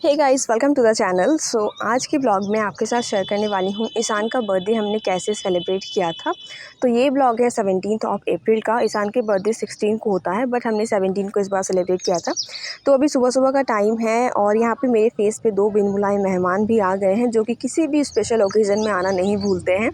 Hey guys, welcome to the channel. आज के blog में आपके साथ शेयर करने वाली हूँ ईशान का बर्थडे हमने कैसे सेलिब्रेट किया था। तो ये ब्लॉग है 17 अप्रैल का। ईशान के बर्थडे 16 को होता है, बट हमने 17 को इस बार सेलिब्रेट किया था। तो अभी सुबह सुबह का टाइम है और यहाँ पे मेरे फेस पे 2 बिन बुलाए मेहमान भी आ गए हैं, जो कि किसी भी स्पेशल ओकेज़न में आना नहीं भूलते हैं।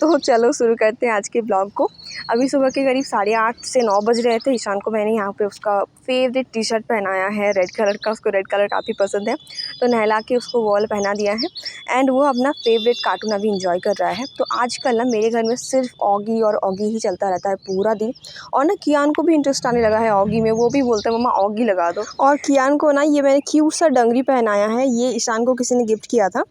तो चलो शुरू करते हैं आज के ब्लॉग को। अभी सुबह के करीब 8:30 से 9 बज रहे थे। ईशान को मैंने यहाँ पे उसका फेवरेट टी शर्ट पहनाया है रेड कलर का। उसको रेड कलर काफ़ी पसंद है, तो नहला के उसको वॉल पहना दिया है एंड वो अपना फेवरेट कार्टून अभी इंजॉय कर रहा है। तो आजकल ना मेरे घर में सिर्फ ऑगी और ऑगी ही चलता रहता है पूरा दिन। और ना कियान को भी इंटरेस्ट आने लगा है ऑगी में। वो भी बोलता है मम्मा ऑगी लगा दो। और कियान को ना ये मैंने क्यूट सा डंगरी पहनाया है। ये ईशान को किसी ने गिफ्ट किया था।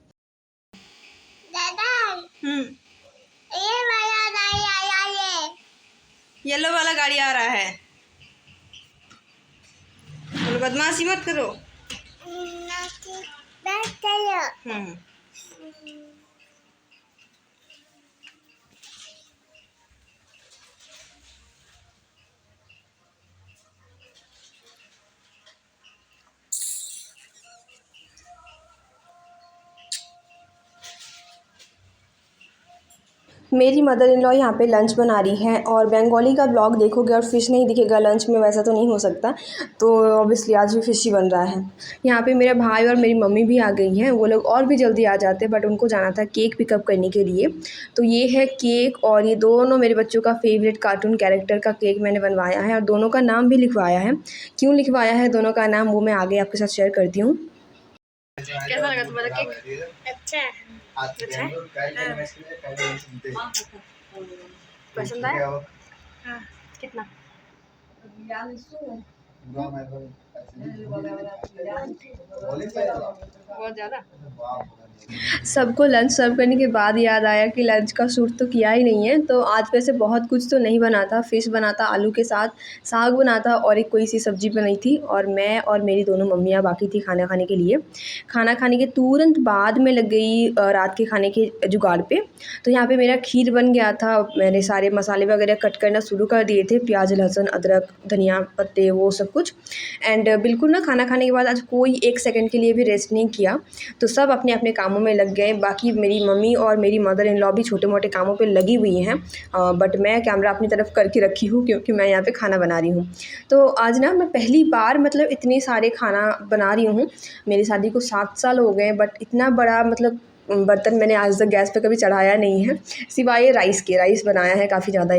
येलो वाला गाड़ी आ रहा है। बोलो बदमाशी मत करो। मेरी मदर इन लॉ यहाँ पे लंच बना रही है और बंगाली का ब्लॉग देखोगे और फ़िश नहीं दिखेगा लंच में, वैसा तो नहीं हो सकता। तो ऑब्वियसली आज भी फ़िश ही बन रहा है। यहाँ पे मेरा भाई और मेरी मम्मी भी आ गई हैं। वो लोग और भी जल्दी आ जाते, बट उनको जाना था केक पिकअप करने के लिए। तो ये है केक और ये दोनों मेरे बच्चों का फेवरेट कार्टून कैरेक्टर का केक मैंने बनवाया है और दोनों का नाम भी लिखवाया है। क्यों लिखवाया है दोनों का नाम, वो मैं आगे आपके साथ शेयर करती हूँ। कैसा लगा तुम्हारा केक? अच्छा पसंद आया? हाँ। कितना? बहुत ज़्यादा। सबको लंच सर्व करने के बाद याद आया कि लंच का शूट तो किया ही नहीं है। तो आज वैसे बहुत कुछ तो नहीं बना था। फ़िश बना था आलू के साथ, साग बना था और एक कोई सी सब्ज़ी बनाई थी। और मैं और मेरी दोनों मम्मियाँ बाकी थी खाना खाने के लिए। खाना खाने के तुरंत बाद में लग गई रात के खाने के जुगाड़ पे। तो यहाँ पे मेरा खीर बन गया था। मैंने सारे मसाले वगैरह कट करना शुरू कर दिए थे, प्याज, लहसुन, अदरक, धनिया पत्ते, वो सब कुछ। एंड बिल्कुल ना खाना खाने के बाद आज कोई 1 सेकंड के लिए भी रेस्ट नहीं किया। तो सब अपने अपने कामों में लग गए। बाकी मेरी मम्मी और मेरी मदर इन लॉ भी छोटे मोटे कामों पे लगी हुई हैं, बट मैं कैमरा अपनी तरफ करके रखी हूँ क्योंकि मैं यहाँ पे खाना बना रही हूँ। तो आज ना मैं पहली बार मतलब इतने सारे खाना बना रही हूँ। मेरी शादी को 7 साल हो गए, बट इतना बड़ा मतलब बर्तन मैंने आज तक गैस पे कभी चढ़ाया नहीं है, सिवाय राइस के। राइस बनाया है काफ़ी ज़्यादा,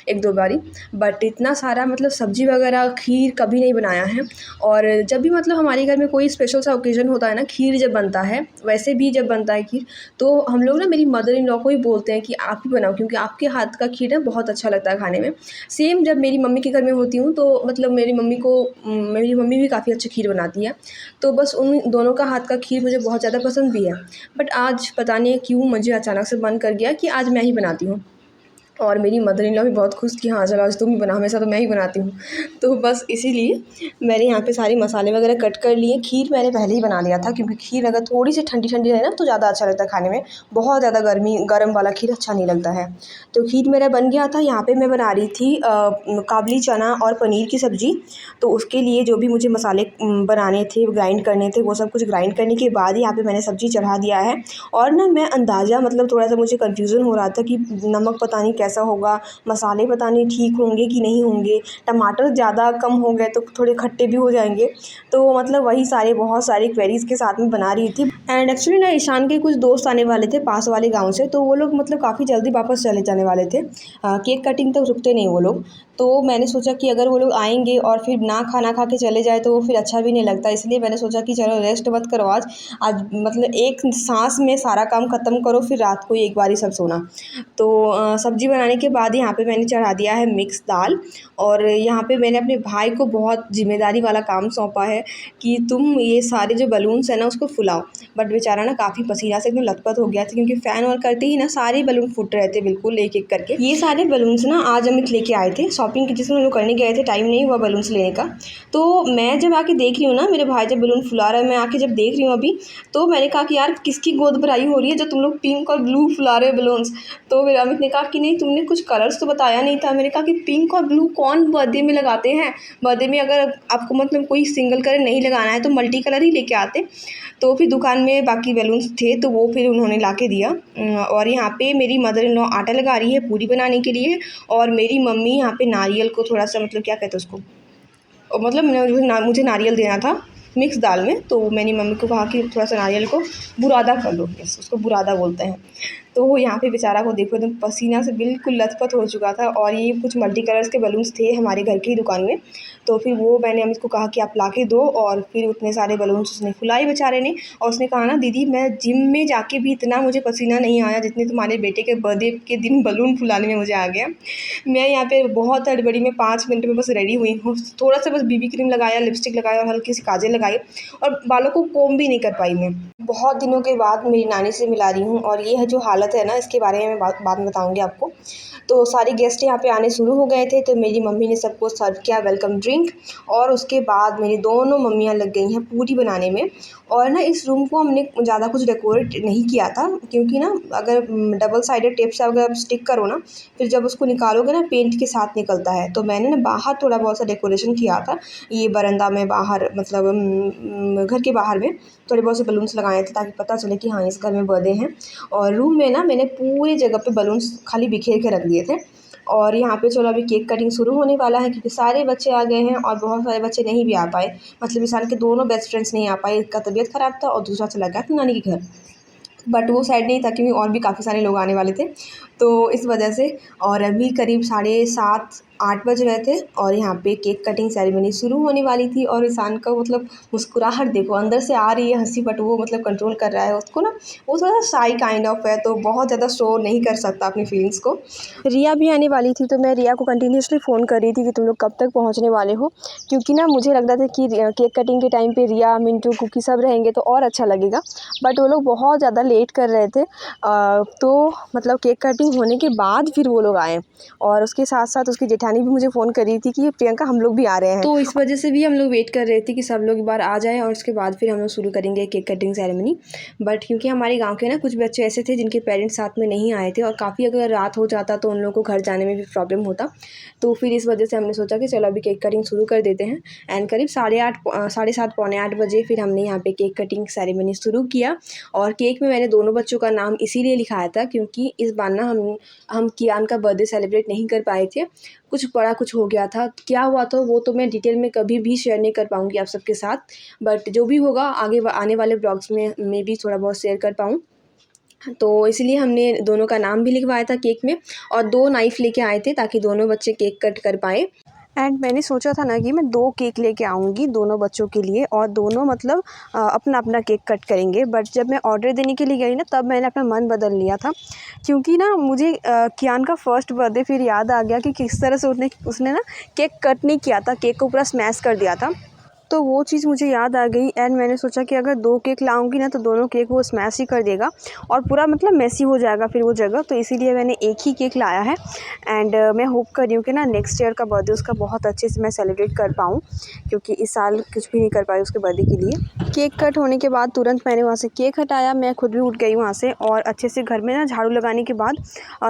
एक दो बारी, बट इतना सारा मतलब सब्ज़ी वगैरह खीर कभी नहीं बनाया है। और जब भी मतलब हमारे घर में कोई स्पेशल सा ओकेज़न होता है ना, खीर जब बनता है, वैसे भी जब बनता है खीर, तो हम लोग ना मेरी मदर इन लॉ को ही बोलते हैं कि आप ही बनाओ, क्योंकि आपके हाथ का खीर ना बहुत अच्छा लगता है खाने में। सेम जब मेरी मम्मी के घर में होती हूँ तो मतलब मेरी मम्मी भी काफ़ी अच्छी खीर बनाती है। तो बस उन दोनों का हाथ का खीर मुझे बहुत ज़्यादा पसंद भी है। बट आज पता नहीं क्यों मुझे अचानक से मन कर गया कि आज मैं ही बनाती हूँ। और मेरी मदर इन लॉ भी बहुत खुश कि हाँ चलो आज तुम ही बना, हमेशा तो मैं ही बनाती हूँ। तो बस इसीलिए मैंने यहाँ पे सारे मसाले वगैरह कट कर लिए। खीर मैंने पहले ही बना लिया था, क्योंकि खीर अगर थोड़ी सी ठंडी ठंडी रहे ना तो ज़्यादा अच्छा लगता है खाने में। बहुत ज़्यादा गर्म वाला खीर अच्छा नहीं लगता है। तो खीर मेरा बन गया था। यहाँ पर मैं बना रही थी काबली चना और पनीर की सब्ज़ी। तो उसके लिए जो भी मुझे मसाले बनाने थे, ग्राइंड करने थे, वो सब कुछ ग्राइंड करने के बाद यहाँ पर मैंने सब्ज़ी चढ़ा दिया है। और ना मैं अंदाज़ा मतलब थोड़ा सा मुझे कन्फ्यूज़न हो रहा था कि नमक पता नहीं कैसा होगा, मसाले पता नहीं ठीक होंगे कि नहीं होंगे, टमाटर ज़्यादा कम हो गए तो थोड़े खट्टे भी हो जाएंगे। तो मतलब वही बहुत सारी क्वेरीज़ के साथ में बना रही थी। एंड एक्चुअली ना ईशान के कुछ दोस्त आने वाले थे पास वाले गांव से, तो वो लोग मतलब काफ़ी जल्दी वापस चले जाने वाले थे। केक कटिंग तक रुकते नहीं वो लोग। तो मैंने सोचा कि अगर वो लोग आएंगे और फिर ना खाना खा के चले जाए तो वो फिर अच्छा भी नहीं लगता। इसलिए मैंने सोचा कि चलो रेस्ट मत करो आज मतलब एक सांस में सारा काम ख़त्म करो, फिर रात को एक बार ही सब सोना। तो सब्ज़ी बनाने के बाद यहाँ पे मैंने चढ़ा दिया है मिक्स दाल। और यहाँ पे मैंने अपने भाई को बहुत जिम्मेदारी वाला काम सौंपा है कि तुम ये सारे जो बलून्स हैं ना उसको फुलाओ। बट बेचारा ना काफ़ी पसीना से एकदम लथपथ हो गया था, क्योंकि फ़ैन ऑन करते ही ना सारे बलून फूट रहे थे बिल्कुल एक एक करके। ये सारे बलून्स ना आज अमित लेके आए थे शॉप शॉपिंग की जिसमें हम लोग करने गए थे, टाइम नहीं हुआ बलून्स लेने का। तो मैं जब आके देख रही हूँ ना, मेरे भाई जब बलून फुला रहा है, मैं आके जब देख रही हूँ अभी, तो मैंने कहा कि यार किसकी गोद भराई हो रही है जो तुम लोग पिंक और ब्लू फुला रहे हो बलून्स। तो फिर अमित ने कहा कि नहीं, तुमने कुछ कलर्स तो बताया नहीं था। मैंने कहा कि पिंक और ब्लू कौन बर्थडे में लगाते हैं, बर्थडे में अगर आपको मतलब कोई सिंगल कलर नहीं लगाना है तो मल्टी कलर ही लेके आते। तो फिर दुकान में बाकी बैलून्स थे तो वो फिर उन्होंने ला के दिया। और यहाँ पे मेरी मदर इन लॉ आटा लगा रही है पूरी बनाने के लिए, और मेरी मम्मी यहाँ पे नारियल को थोड़ा सा मतलब क्या कहते हैं उसको, मतलब मुझे नारियल देना था मिक्स दाल में, तो मैंने मम्मी को कहा कि थोड़ा सा नारियल को बुरादा कर लो, यस उसको बुरादा बोलते हैं। तो यहाँ पे बेचारा को देखो एकदम पसीना से बिल्कुल लथपथ हो चुका था, और ये कुछ मल्टी कलर्स के बलून्स थे हमारे घर की दुकान में। तो फिर वो मैंने अमित को कहा कि आप ला के दो, और फिर उतने सारे बलून्स उसने फुलाए बेचारे ने। और उसने कहा ना दीदी, मैं जिम में जाके भी इतना मुझे पसीना नहीं आया जितने तुम्हारे बेटे के बर्थडे के दिन बलून फुलाने में मुझे आ गया। मैं यहाँ पे बहुत हड़बड़ी में 5 मिनट में बस रेडी हुई हूँ, थोड़ा सा बस बीबी क्रीम लगाया, लिपस्टिक लगाया और हल्की सी काजल लगाई, और बालों को कोम भी नहीं कर पाई मैं। बहुत दिनों के बाद मेरी नानी से मिला रही हूँ, और ये है जो हालत है ना, इसके बारे में मैं बाद में बताऊँगी आपको। तो सारे गेस्ट यहाँ पे आने शुरू हो गए थे, तो मेरी मम्मी ने सबको सर्व किया वेलकम ड्रिंक, और उसके बाद मेरी दोनों मम्मियाँ लग गई हैं पूरी बनाने में। और ना इस रूम को हमने ज़्यादा कुछ डेकोरेट नहीं किया था, क्योंकि ना अगर डबल साइडेड टेप से अगर आप स्टिक करो ना, फिर जब उसको निकालोगे ना पेंट के साथ निकलता है। तो मैंने ना बाहर थोड़ा बहुत सा डेकोरेशन किया था, ये बरामदा में बाहर, मतलब घर के बाहर में थोड़े बहुत से बलून्स लगाए थे ताकि पता चले कि हाँ इस घर में बर्थडे हैं। और रूम में ना मैंने पूरी जगह पे बलून्स खाली बिखेर के रख दिए थे। और यहाँ पे चलो अभी केक कटिंग शुरू होने वाला है, क्योंकि सारे बच्चे आ गए हैं और बहुत सारे बच्चे नहीं भी आ पाए, मतलब विशाल के दोनों बेस्ट फ्रेंड्स नहीं आ पाए, एक का तबीयत ख़राब था और दूसरा चला गया था नानी के घर। बट वो साइड नहीं था क्योंकि और भी काफ़ी सारे लोग आने वाले थे, तो इस वजह से। और अभी करीब 7:30-8 बज रहे थे, और यहाँ पे केक कटिंग सेरेमनी शुरू होने वाली थी। और ईशान का मतलब मुस्कुराहट देखो, अंदर से आ रही है हंसी, बट वो मतलब कंट्रोल कर रहा है उसको ना, वो थोड़ा शाई काइंड ऑफ है, तो बहुत ज़्यादा शो नहीं कर सकता अपनी फीलिंग्स को। रिया भी आने वाली थी, तो मैं रिया को कंटिन्यूसली फ़ोन कर रही थी कि तुम लोग कब तक पहुँचने वाले हो, क्योंकि ना मुझे लग रहा था कि केक कटिंग के टाइम पे रिया, मिंटू, कुकी सब रहेंगे तो और अच्छा लगेगा। बट वो लोग बहुत ज़्यादा लेट कर रहे थे, तो मतलब केक कटिंग होने के बाद फिर वो लोग आए। और उसके साथ साथ उसकी जेठानी भी मुझे फ़ोन कर रही थी कि प्रियंका हम लोग भी आ रहे हैं, तो इस वजह से भी हम लोग वेट कर रहे थे कि सब लोग एक बार आ जाएँ, और उसके बाद फिर हम लोग शुरू करेंगे केक कटिंग सेरेमनी। बट क्योंकि हमारे गाँव के ना कुछ बच्चे ऐसे थे जिनके पेरेंट्स साथ में नहीं आए थे, और काफ़ी अगर रात हो जाता तो उन लोगों को घर जाने में भी प्रॉब्लम होता, तो फिर इस वजह से हमने सोचा कि चलो अभी केक कटिंग शुरू कर देते हैं। एंड करीब 7:30 पौने 8 बजे फिर हमने यहाँ पे केक कटिंग सेरेमनी शुरू किया। और केक में मैंने दोनों बच्चों का नाम इसीलिए लिखाया था क्योंकि इस बार ना हम कियान का बर्थडे सेलिब्रेट नहीं कर पाए थे, कुछ बड़ा कुछ हो गया था। क्या हुआ था वो तो मैं डिटेल में कभी भी शेयर नहीं कर पाऊँगी आप सबके साथ, बट जो भी होगा आगे आने वाले ब्लॉग्स में भी थोड़ा बहुत शेयर कर पाऊँ। तो इसलिए हमने दोनों का नाम भी लिखवाया था केक में, और 2 नाइफ़ लेके आए थे ताकि दोनों बच्चे केक कट कर पाएँ। एंड मैंने सोचा था ना कि मैं 2 केक लेके आऊँगी दोनों बच्चों के लिए, और दोनों मतलब अपना-अपना केक कट करेंगे। बट जब मैं ऑर्डर देने के लिए गई ना, तब मैंने अपना मन बदल लिया था, क्योंकि ना मुझे कियान का फर्स्ट बर्थडे फिर याद आ गया कि किस तरह से उसने ना केक कट नहीं किया था, केक को पूरा स्मैश कर दिया था। तो वो चीज़ मुझे याद आ गई, एंड मैंने सोचा कि अगर 2 केक लाऊंगी ना तो दोनों केक वो स्मैश ही कर देगा और पूरा मतलब मेसी हो जाएगा फिर वो जगह। तो इसीलिए मैंने एक ही केक लाया है। एंड मैं होप कर रही हूँ कि ना नेक्स्ट ईयर का बर्थडे उसका बहुत अच्छे से मैं सेलिब्रेट कर पाऊँ, क्योंकि इस साल कुछ भी नहीं कर पाई उसके बर्थडे के लिए। केक कट होने के बाद तुरंत मैंने वहाँ से केक हटाया, मैं खुद भी उठ गई वहाँ से, और अच्छे से घर में ना झाड़ू लगाने के बाद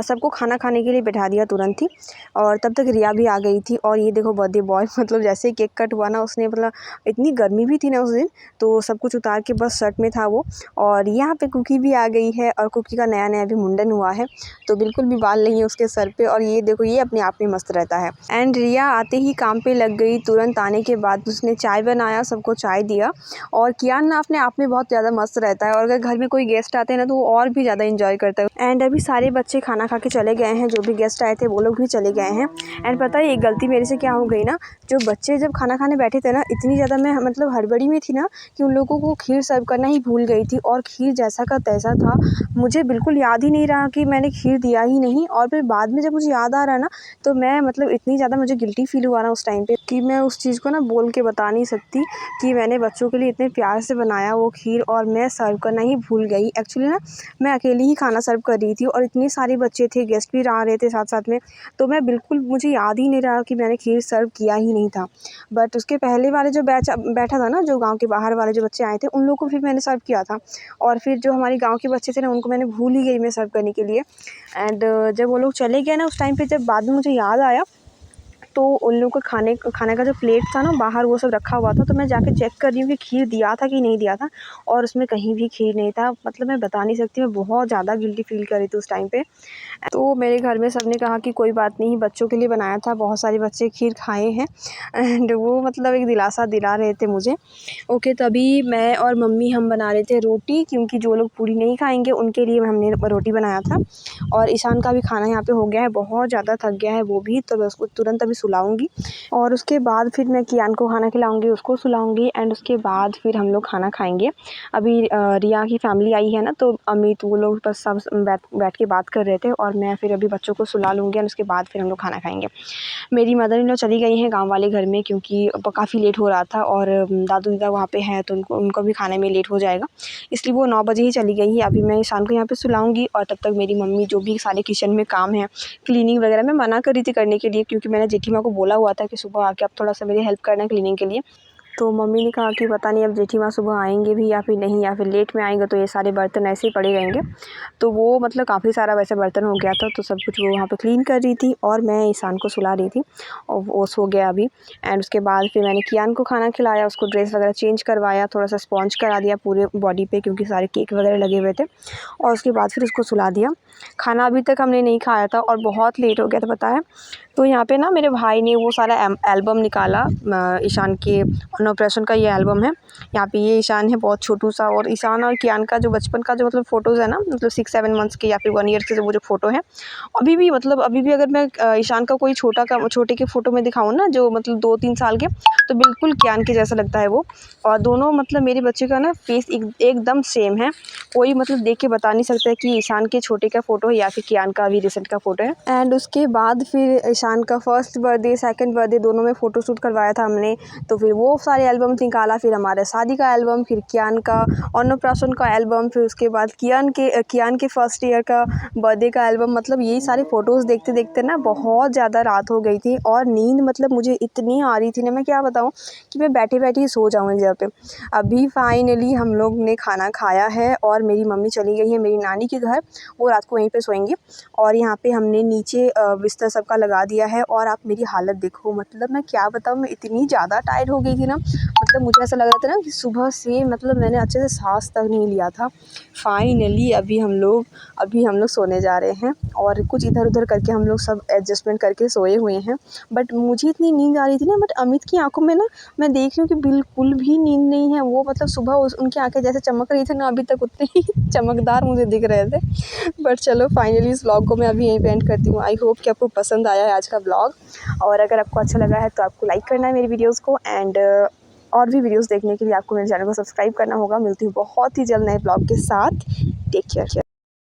सबको खाना खाने के लिए बैठा दिया तुरंत ही। और तब तक रिया भी आ गई थी, और ये देखो बर्थडे बॉय मतलब जैसे ही केक कट हुआ ना, उसने मतलब इतनी गर्मी भी थी ना उस दिन, तो सब कुछ उतार के बस शर्ट में था वो। और यहाँ पे कुकी भी आ गई है, और कुकी का नया नया भी मुंडन हुआ है, तो बिल्कुल भी बाल नहीं है उसके सर पे, और ये देखो ये अपने आप में मस्त रहता है। एंड रिया आते ही काम पे लग गई, तुरंत आने के बाद उसने चाय बनाया, सबको चाय दिया। और कियान ना अपने आप में बहुत ज़्यादा मस्त रहता है, और अगर घर में कोई गेस्ट आते हैं ना तो वो और भी ज़्यादा इंजॉय करता है। एंड अभी सारे बच्चे खाना खा के चले गए हैं, जो भी गेस्ट आए थे वो लोग भी चले गए हैं। एंड पता है एक गलती मेरे से क्या हो गई ना, जो बच्चे जब खाना खाने बैठे थे ना, इतनी ज़्यादा मैं मतलब हड़बड़ी में थी ना कि उन लोगों को खीर सर्व करना ही भूल गई थी, और खीर जैसा का तैसा था। मुझे बिल्कुल याद ही नहीं रहा कि मैंने खीर दिया ही नहीं, और फिर बाद में जब मुझे याद आ रहा है ना, तो मैं मतलब इतनी ज़्यादा मुझे गिल्टी फ़ील हुआ ना उस टाइम पे कि मैं उस चीज़ को ना बोल के बता नहीं सकती कि मैंने बच्चों के लिए इतने प्यार से बनाया वो खीर और मैं सर्व करना ही भूल गई। एक्चुअली ना मैं अकेली ही खाना सर्व कर रही थी और इतने सारे बच्चे थे, गेस्ट भी आ रहे थे साथ-साथ में, तो मैं बिल्कुल मुझे याद ही नहीं रहा कि मैंने खीर सर्व किया ही नहीं था। बट उसके पहले वाले जो बैच बैठा था ना, जो गाँव के बाहर वाले जो बच्चे आए थे, उन लोगों को फिर मैंने सर्व किया था, और फिर जो हमारे गाँव के बच्चे थे ना, उनको मैंने भूल ही गई मैं सर्व करने के लिए। एंड जब वो लोग चले गए ना उस टाइम पे, जब बाद में मुझे याद आया, तो उन लोगों को खाने का जो प्लेट था ना बाहर, वो सब रखा हुआ था, तो मैं जाके चेक कर रही हूँ कि खीर दिया था कि नहीं दिया था, और उसमें कहीं भी खीर नहीं था। मतलब मैं बता नहीं सकती, मैं बहुत ज़्यादा गिल्टी फ़ील कर रही थी उस टाइम पे। तो मेरे घर में सबने कहा कि कोई बात नहीं, बच्चों के लिए बनाया था, बहुत सारे बच्चे खीर खाए हैं, एंड वो मतलब एक दिलासा दिला रहे थे मुझे। ओके, तभी मैं और मम्मी हम बना रहे थे रोटी, क्योंकि जो लोग पूरी नहीं खाएंगे उनके लिए हमने रोटी बनाया था। और ईशान का भी खाना यहाँ पे हो गया है, बहुत ज़्यादा थक गया है वो भी, तो मैं उसको तुरंत अभी सुलाऊंगी, और उसके बाद फिर मैं कियान को खाना खिलाऊंगी, उसको सुलाऊंगी, एंड उसके बाद फिर हम लोग खाना खाएंगे। अभी रिया की फैमिली आई है ना, तो अमित वो लोग बस सब बैठ के बात कर रहे थे, और मैं फिर अभी बच्चों को सुला लूँगी, और उसके बाद फिर हम लोग खाना खाएंगे। मेरी मदर इन लॉ चली गई हैं गाँव वाले घर में, क्योंकि काफ़ी लेट हो रहा था, और दादू दीदा वहाँ पे हैं, तो उनको भी खाने में लेट हो जाएगा, इसलिए वो 9 बजे ही चली गई है। अभी मैं ईशान को यहाँ पे सुलाऊंगी, और तब तक मेरी मम्मी जो भी सारे किचन में काम है, क्लीनिंग वगैरह, मैं मना कर रही थी करने के लिए, क्योंकि मैंने जेठी माँ को बोला हुआ था कि सुबह आके आप थोड़ा सा मेरी हेल्प करना क्लीनिंग के लिए। तो मम्मी ने कहा कि पता नहीं अब जेठी माँ सुबह आएंगे भी या फिर नहीं, या फिर लेट में आएंगे, तो ये सारे बर्तन ऐसे ही पड़े रहेंगे। तो वो मतलब काफ़ी सारा वैसे बर्तन हो गया था, तो सब कुछ वो वहाँ पे क्लीन कर रही थी, और मैं ईशान को सुला रही थी, और वो सो गया अभी। एंड उसके बाद फिर मैंने कियान को खाना खिलाया, उसको ड्रेस वगैरह चेंज करवाया, थोड़ा सा स्पॉन्ज करा दिया पूरे बॉडी पे, क्योंकि सारे केक वगैरह लगे हुए थे, और उसके बाद फिर उसको सुला दिया। खाना अभी तक हमने नहीं खाया था, और बहुत लेट हो गया था, पता है। तो यहाँ पे ना मेरे भाई ने वो सारा एल्बम निकाला, ईशान के अन्नप्राशन का ये एल्बम है। यहाँ पे ये ईशान है बहुत छोटू सा, और ईशान और कियान का जो बचपन का जो मतलब फ़ोटोज़ है ना, मतलब 6-7 मंथ्स के या फिर 1 ईयर के वो जो फ़ोटो है, अभी भी मतलब अभी भी अगर मैं ईशान का कोई छोटे के फ़ोटो में दिखाऊँ ना, जो मतलब 2-3 साल के, तो बिल्कुल कियान के जैसा लगता है वो। और दोनों मतलब मेरे बच्चे का ना फेस एकदम सेम है, कोई मतलब देख के बता नहीं सकता है कि ईशान के छोटे का फ़ोटो है या फिर कियान का अभी रिसेंट का फ़ोटो है। एंड उसके बाद फिर ईशान का फर्स्ट बर्थडे, सेकंड बर्थडे दोनों में फ़ोटो शूट करवाया था हमने, तो फिर वो सारे एल्बम निकाला, फिर हमारे शादी का एल्बम, फिर कियान का अन्नप्राशन का एल्बम, फिर उसके बाद कियान के फर्स्ट ईयर का बर्थडे का एल्बम। मतलब यही सारे फ़ोटोज़ देखते देखते ना बहुत ज़्यादा रात हो गई थी, और नींद मतलब मुझे इतनी आ रही थी ना, मैं क्या बताऊँ कि मैं बैठे बैठे ही सो जाऊँ एक जगह पे। अभी फाइनली हम लोग ने खाना खाया है, और मेरी मम्मी चली गई है मेरी नानी के घर, वो रात को वहीं पे सोएंगी, और यहाँ पे हमने नीचे बिस्तर सबका लगा दिया है। और आप मेरी हालत देखो, मतलब मैं क्या बताऊँ, मैं इतनी ज़्यादा टायर्ड हो गई थी ना, मतलब मुझे ऐसा लग रहा था ना कि सुबह से मतलब मैंने अच्छे से सांस तक नहीं लिया था। फाइनली अभी हम लोग सोने जा रहे हैं, और कुछ इधर उधर करके हम लोग सब एडजस्टमेंट करके सोए हुए हैं। बट मुझे इतनी नींद आ रही थी ना, बट अमित की आंखों में ना मैं देख रही हूँ कि बिल्कुल भी नींद नहीं है। वो मतलब सुबह उनकी आंखें जैसे चमक रही थी ना, अभी तक उतने ही चमकदार मुझे दिख रहे थे। बट चलो फाइनली इस व्लॉग को मैं अभी यहीं पे एंड करती हूँ। आई होप कि आपको पसंद आया है आज का व्लॉग, और अगर आपको अच्छा लगा है तो आपको लाइक करना है मेरी वीडियोज़ को, एंड और भी वीडियोज़ देखने के लिए आपको मेरे चैनल को सब्सक्राइब करना होगा। मिलती हूँ बहुत ही जल्द नए व्लॉग के साथ। Take care.